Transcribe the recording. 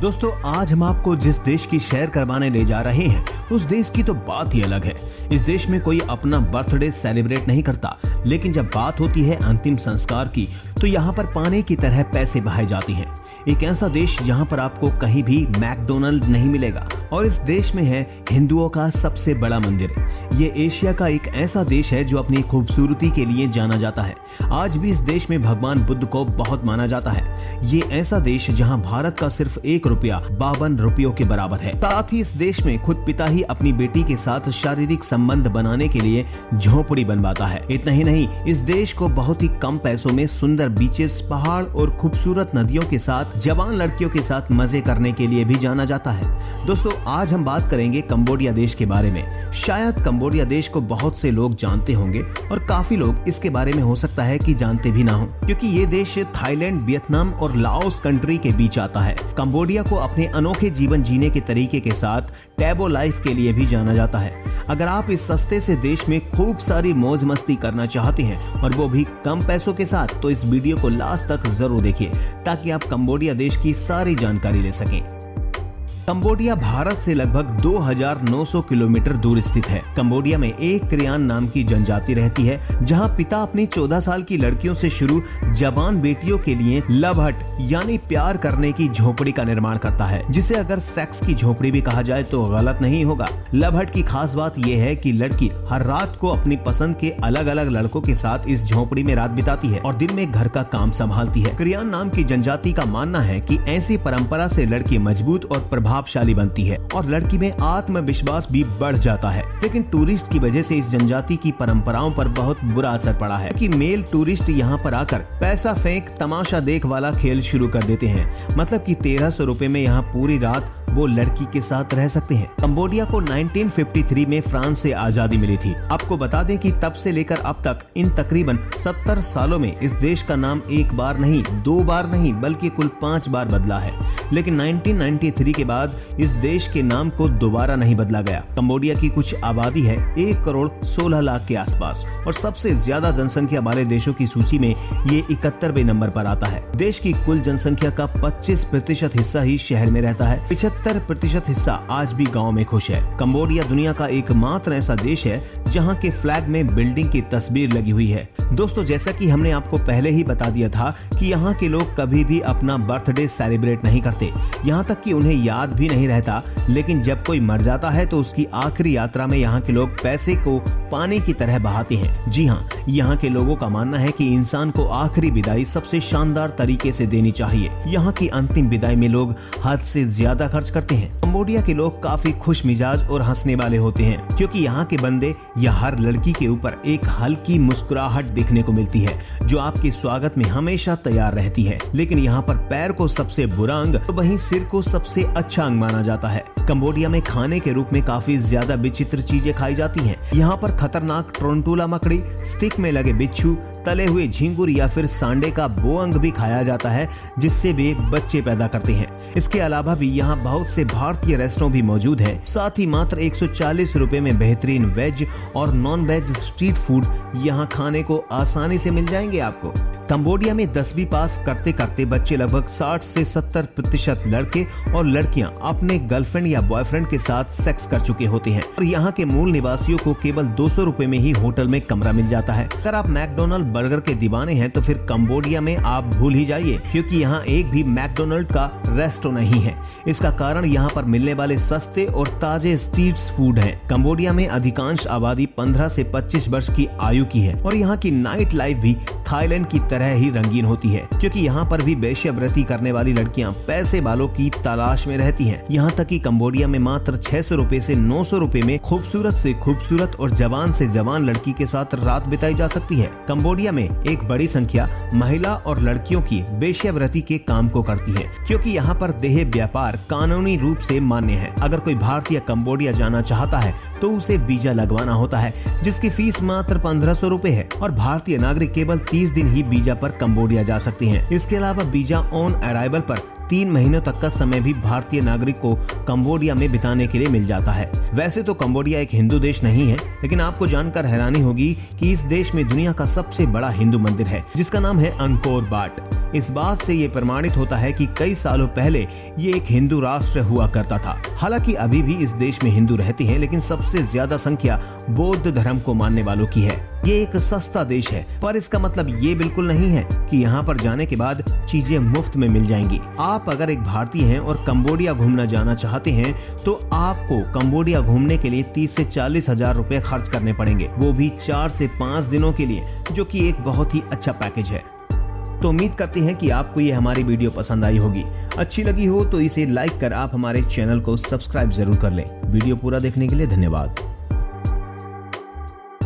दोस्तों आज हम आपको जिस देश की सैर करवाने ले जा रहे हैं उस देश की तो बात ही अलग है। इस देश में कोई अपना बर्थडे सेलिब्रेट नहीं करता, लेकिन जब बात होती है अंतिम संस्कार की तो यहाँ पर पानी की तरह पैसे बहाए जाते हैं। एक ऐसा देश जहाँ पर आपको कहीं भी मैकडोनल्ड नहीं मिलेगा और इस देश में है हिंदुओं का सबसे बड़ा मंदिर। ये एशिया का एक ऐसा देश है जो अपनी खूबसूरती के लिए जाना जाता है। आज भी इस देश में भगवान बुद्ध को बहुत माना जाता है। ये ऐसा देश जहाँ भारत का सिर्फ 1 रुपया 52 रुपयों के बराबर है। साथ ही इस देश में खुद पिता ही अपनी बेटी के साथ शारीरिक संबंध बनाने के लिए झोपड़ी बनवाता है। इतना ही नहीं, इस देश को बहुत ही कम पैसों में सुंदर बीचेस, पहाड़ और खूबसूरत नदियों के साथ जवान लड़कियों के साथ मजे करने के लिए भी जाना जाता है। दोस्तों आज हम बात करेंगे कंबोडिया देश के बारे में। शायद कंबोडिया देश को बहुत से लोग जानते होंगे और काफी लोग इसके बारे में हो सकता है कि जानते भी ना हो, क्योंकि ये देश थाईलैंड, वियतनाम और लाओस कंट्री के बीच आता है। कंबोडिया को अपने अनोखे जीवन जीने के तरीके के साथ टैबो लाइफ के लिए भी जाना जाता है। अगर आप इस सस्ते से देश में खूब सारी मौज मस्ती करना चाहते हैं और वो भी कम पैसों के साथ, तो इस वीडियो को लास्ट तक जरूर देखिए ताकि आप कंबोडिया देश की सारी जानकारी ले सकें। कंबोडिया भारत से लगभग 2900 किलोमीटर दूर स्थित है। कंबोडिया में एक क्रियान नाम की जनजाति रहती है, जहां पिता अपनी 14 साल की लड़कियों से शुरू जवान बेटियों के लिए लव हट यानी प्यार करने की झोपड़ी का निर्माण करता है, जिसे अगर सेक्स की झोपड़ी भी कहा जाए तो गलत नहीं होगा। लव हट की खास बात यह है कि लड़की हर रात को अपनी पसंद के अलग अलग लड़कों के साथ इस झोपड़ी में रात बिताती है और दिन में घर का काम संभालती है। क्रियान नाम की जनजाति का मानना है कि ऐसी परंपरा से लड़की मजबूत और प्रभावशाली बनती है और लड़की में आत्मविश्वास भी बढ़ जाता है। लेकिन टूरिस्ट की वजह से इस जनजाति की परंपराओं पर बहुत बुरा असर पड़ा है कि मेल टूरिस्ट यहाँ पर आकर पैसा फेंक तमाशा देख वाला खेल शुरू कर देते हैं। मतलब कि 1300 रुपए में यहाँ पूरी रात वो लड़की के साथ रह सकते हैं। कंबोडिया को 1953 में फ्रांस से आजादी मिली थी। आपको बता दें कि तब से लेकर अब तक इन तकरीबन 70 सालों में इस देश का नाम एक बार नहीं, 2 बार नहीं, बल्कि कुल 5 बार बदला है। लेकिन 1993 के बाद इस देश के नाम को दोबारा नहीं बदला गया। कंबोडिया की कुछ आबादी है 1 करोड़ 16 लाख के आसपास और सबसे ज्यादा जनसंख्या वाले देशों की सूची में ये 71वें नंबर पर आता है। देश की कुल जनसंख्या का 25% हिस्सा ही शहर में रहता है। 75% हिस्सा आज भी गांव में खुश है। कंबोडिया दुनिया का एकमात्र ऐसा देश है जहां के फ्लैग में बिल्डिंग की तस्वीर लगी हुई है। दोस्तों जैसा कि हमने आपको पहले ही बता दिया था कि यहाँ के लोग कभी भी अपना बर्थडे सेलिब्रेट नहीं करते, यहाँ तक कि उन्हें याद भी नहीं रहता। लेकिन जब कोई मर जाता है तो उसकी आखिरी यात्रा में यहाँ के लोग पैसे को पानी की तरह बहाते हैं। जी हाँ, यहाँ के लोगों का मानना है कि इंसान को आखिरी विदाई सबसे शानदार तरीके से देनी चाहिए। यहाँ की अंतिम विदाई में लोग हद से ज्यादा खर्च करते हैं। कंबोडिया के लोग काफी खुश मिजाज और हंसने वाले होते हैं, क्योंकि यहाँ के बंदे या हर लड़की के ऊपर एक हल्की मुस्कुराहट देखने को मिलती है जो आपके स्वागत में हमेशा तैयार रहती है। लेकिन यहाँ पर पैर को सबसे बुरा अंग तो वहीं सिर को सबसे अच्छा अंग माना जाता है। कंबोडिया में खाने के रूप में काफी ज्यादा विचित्र चीजें खाई जाती हैं। यहाँ पर खतरनाक टोरंटुला मकड़ी, स्टिक में लगे बिच्छू, तले हुए झींगुर या फिर सांडे का बोअंग भी खाया जाता है, जिससे वे बच्चे पैदा करते हैं। इसके अलावा भी यहाँ बहुत से भारतीय रेस्टोरेंट भी मौजूद है। साथ ही मात्र 140 रुपए में बेहतरीन वेज और नॉन वेज स्ट्रीट फूड यहाँ खाने को आसानी से मिल जाएंगे आपको। कंबोडिया में 10वीं पास करते करते बच्चे लगभग 60 से 70% लड़के और लड़कियां अपने गर्लफ्रेंड या बॉयफ्रेंड के साथ सेक्स कर चुके होते हैं और यहाँ के मूल निवासियों को केवल 200 रुपए में ही होटल में कमरा मिल जाता है। अगर आप मैकडोनल्ड बर्गर के दीवाने हैं तो फिर कंबोडिया में आप भूल ही जाइए, क्योंकि यहाँ एक भी मैकडोनल्ड का रेस्टोरेंट नहीं है। इसका कारण यहाँ पर मिलने वाले सस्ते और ताजे स्ट्रीट फूड है। कंबोडिया में अधिकांश आबादी 15 से 25 वर्ष की आयु की है और यहाँ की नाइट लाइफ भी थाईलैंड की तरह ही रंगीन होती है, क्योंकि यहाँ पर भी वेश्यावृत्ति करने वाली लड़कियाँ पैसे वालों की तलाश में रहती हैं। यहाँ तक कि कंबोडिया में मात्र 600 रुपए से 900 रुपए में खूबसूरत से खूबसूरत और जवान से जवान लड़की के साथ रात बिताई जा सकती है। कंबोडिया में एक बड़ी संख्या महिला और लड़कियों की वेश्यावृत्ति के काम को करती है, क्योंकि यहाँ पर देह व्यापार कानूनी रूप से मान्य है। अगर कोई भारतीय कंबोडिया जाना चाहता है तो उसे वीजा लगवाना होता है, जिसकी फीस मात्र 1500 रुपए है और भारतीय नागरिक केवल 30 दिन ही वीजा पर कंबोडिया जा सकते हैं। इसके अलावा वीजा ऑन अराइवल पर 3 महीनों तक का समय भी भारतीय नागरिक को कंबोडिया में बिताने के लिए मिल जाता है। वैसे तो कंबोडिया एक हिंदू देश नहीं है, लेकिन आपको जानकर हैरानी होगी कि इस देश में दुनिया का सबसे बड़ा हिंदू मंदिर है, जिसका नाम है अंकोर वाट। इस बात से ये प्रमाणित होता है कि कई सालों पहले ये एक हिंदू राष्ट्र हुआ करता था। हालांकि अभी भी इस देश में हिंदू रहते हैं, लेकिन सबसे ज्यादा संख्या बौद्ध धर्म को मानने वालों की है। ये एक सस्ता देश है, पर इसका मतलब ये बिल्कुल नहीं है कि यहाँ पर जाने के बाद चीजें मुफ्त में मिल जाएंगी। आप अगर एक भारतीय हैं और कंबोडिया घूमना जाना चाहते हैं तो आपको कंबोडिया घूमने के लिए 30 से 40 हजार रुपए खर्च करने पड़ेंगे, वो भी 4 से 5 दिनों के लिए, जो कि एक बहुत ही अच्छा पैकेज है। तो उम्मीद करते हैं कि आपको ये हमारी वीडियो पसंद आई होगी। अच्छी लगी हो तो इसे लाइक कर आप हमारे चैनल को सब्सक्राइब जरूर कर लें। वीडियो पूरा देखने के लिए धन्यवाद।